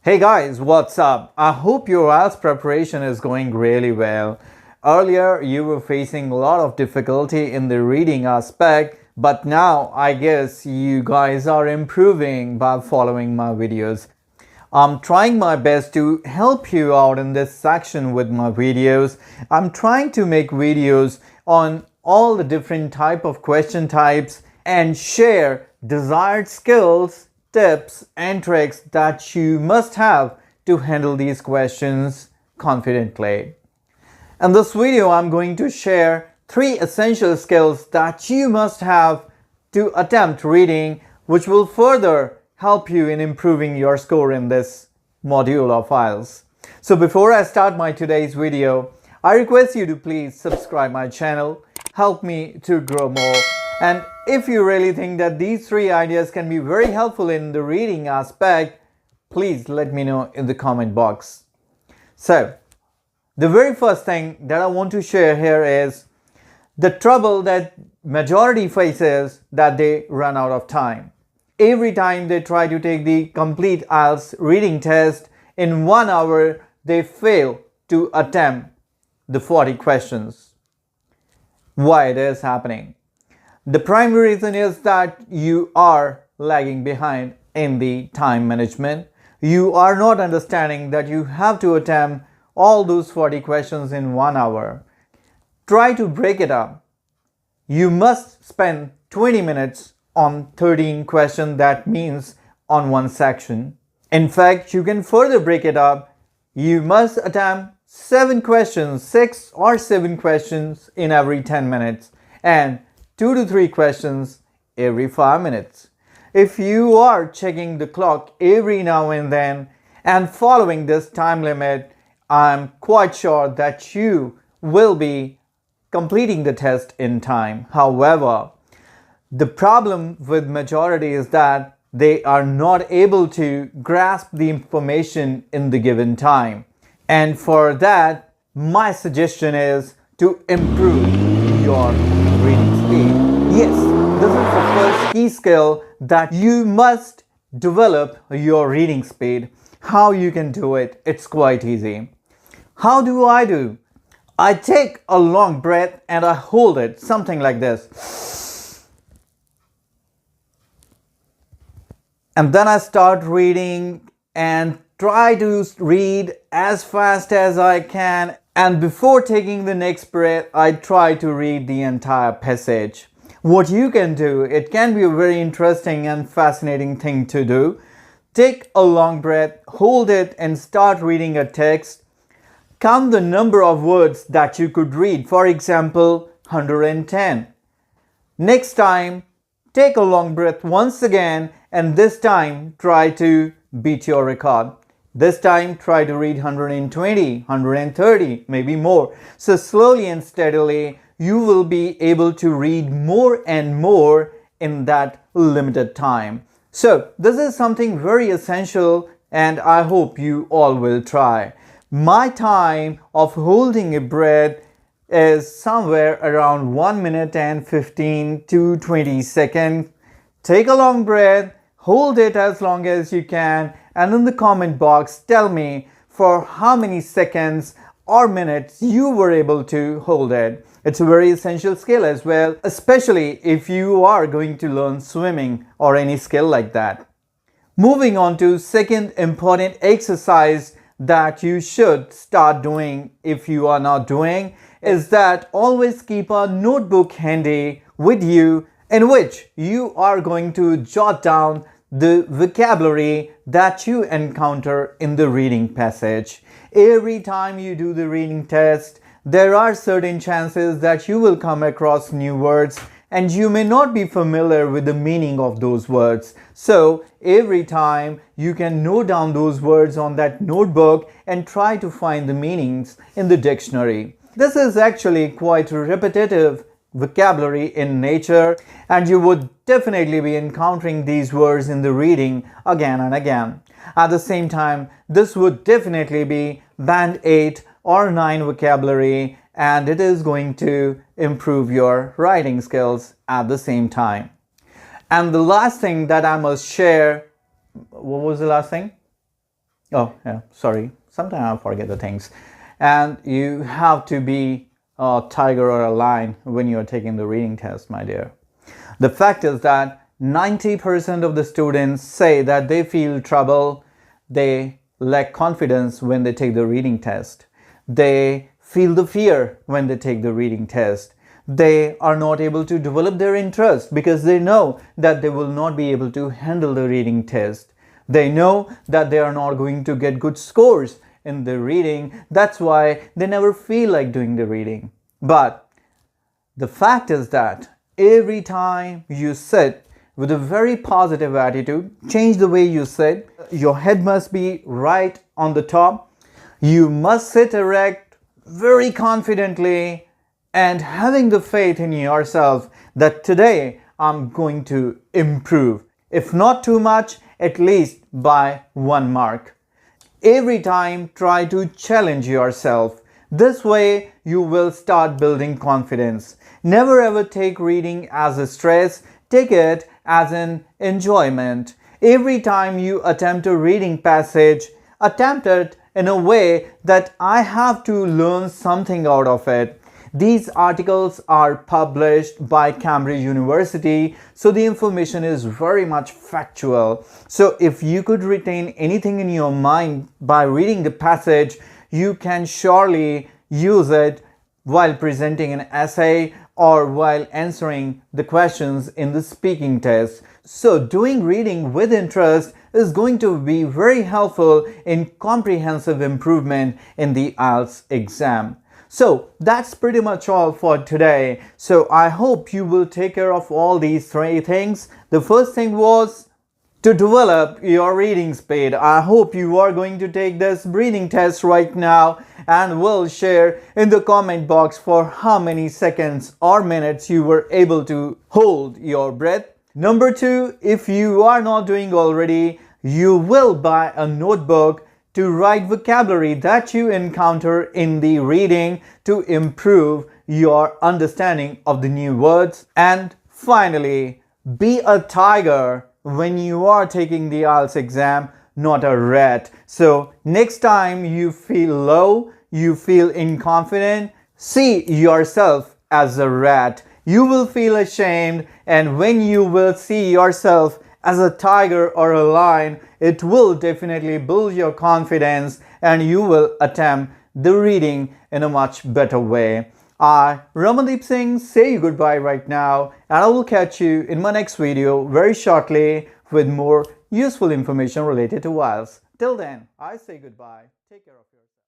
Hey guys, what's up? I hope your IELTS preparation is going really well. Earlier, you were facing a lot of difficulty in the reading aspect, but now I guess you guys are improving by following my videos. I'm trying my best to help you out in this section with my videos. I'm trying to make videos on all the different type of question types and share desired skills, tips and tricks that you must have to handle these questions confidently. In this video, I'm going to share 3 essential skills that you must have to attempt reading, which will further help you in improving your score in this module of IELTS. So before I start my today's video, I request you to please subscribe my channel, help me to grow more. And if you really think that these 3 ideas can be very helpful in the reading aspect, please let me know in the comment box. So, the very first thing that I want to share here is the trouble that majority faces, that they run out of time. Every time they try to take the complete IELTS reading test in 1 hour, they fail to attempt the 40 questions. Why it is happening? The primary reason is that you are lagging behind in the time management. You are not understanding that you have to attempt all those 40 questions in 1 hour. Try to break it up. You must spend 20 minutes on 13 questions, that means on one section. In fact, you can further break it up. You must attempt 7 questions, 6 or 7 questions in every 10 minutes and 2 to 3 questions every 5 minutes. If you are checking the clock every now and then and following this time limit, I'm quite sure that you will be completing the test in time. However, the problem with majority is that they are not able to grasp the information in the given time. And for that, my suggestion is to improve your reading speed. Yes, this is the first key skill that you must develop your reading speed. How you can do it? It's quite easy. How do? I take a long breath and I hold it, something like this. And then I start reading and try to read as fast as I can. And before taking the next breath, I try to read the entire passage. What you can do, it can be a very interesting and fascinating thing to do. Take a long breath, hold it and start reading a text. Count the number of words that you could read. For example, 110. Next time, take a long breath once again and this time try to beat your record. This time try to read 120, 130, maybe more. So slowly and steadily you will be able to read more and more in that limited time. So this is something very essential and I hope you all will try. My time of holding a breath is somewhere around 1 minute and 15 to 20 seconds. Take a long breath, hold it as long as you can, and in the comment box tell me for how many seconds or minutes you were able to hold it. It's a very essential skill as well, especially if you are going to learn swimming or any skill like that. Moving on to second important exercise that you should start doing if you are not doing is that always keep a notebook handy with you in which you are going to jot down the vocabulary that you encounter in the reading passage. Every time you do the reading test, there are certain chances that you will come across new words and you may not be familiar with the meaning of those words. So every time you can note down those words on that notebook and try to find the meanings in the dictionary. This is actually quite repetitive vocabulary in nature and you would definitely be encountering these words in the reading again and again. At the same time, this would definitely be band 8 or 9 vocabulary and it is going to improve your writing skills at the same time. And the last thing that I must share, what was the last thing? Oh, yeah, sorry. Sometimes I forget the things. And you have to be a tiger or a lion when you're taking the reading test, my dear. The fact is that 90% of the students say that they feel trouble, they lack confidence when they take the reading test. They feel the fear when they take the reading test. They are not able to develop their interest because they know that they will not be able to handle the reading test. They know that they are not going to get good scores in the reading. That's why they never feel like doing the reading. But the fact is that every time you sit with a very positive attitude, change the way you sit. Your head must be right on the top. You must sit erect very confidently and having the faith in yourself that today I'm going to improve. If not too much, at least by 1 mark. Every time try to challenge yourself. This way you will start building confidence. Never ever take reading as a stress, take it as an enjoyment. Every time you attempt a reading passage, attempt it in a way that I have to learn something out of it. These articles are published by Cambridge University, so the information is very much factual. So if you could retain anything in your mind by reading the passage, you can surely use it while presenting an essay or while answering the questions in the speaking test. So doing reading with interest is going to be very helpful in comprehensive improvement in the IELTS exam. So that's pretty much all for today. So I hope you will take care of all these 3 things. The first thing was to develop your reading speed. I hope you are going to take this breathing test right now and will share in the comment box for how many seconds or minutes you were able to hold your breath. Number 2, if you are not doing already, you will buy a notebook to write vocabulary that you encounter in the reading to improve your understanding of the new words. And finally, be a tiger when you are taking the IELTS exam, not a rat. So next time you feel low, you feel inconfident, see yourself as a rat. You will feel ashamed, and when you will see yourself as a tiger or a lion, it will definitely build your confidence and you will attempt the reading in a much better way. I, Ramandeep Singh, say you goodbye right now, and I will catch you in my next video very shortly with more useful information related to IELTS. Till then, I say goodbye. Take care of yourself.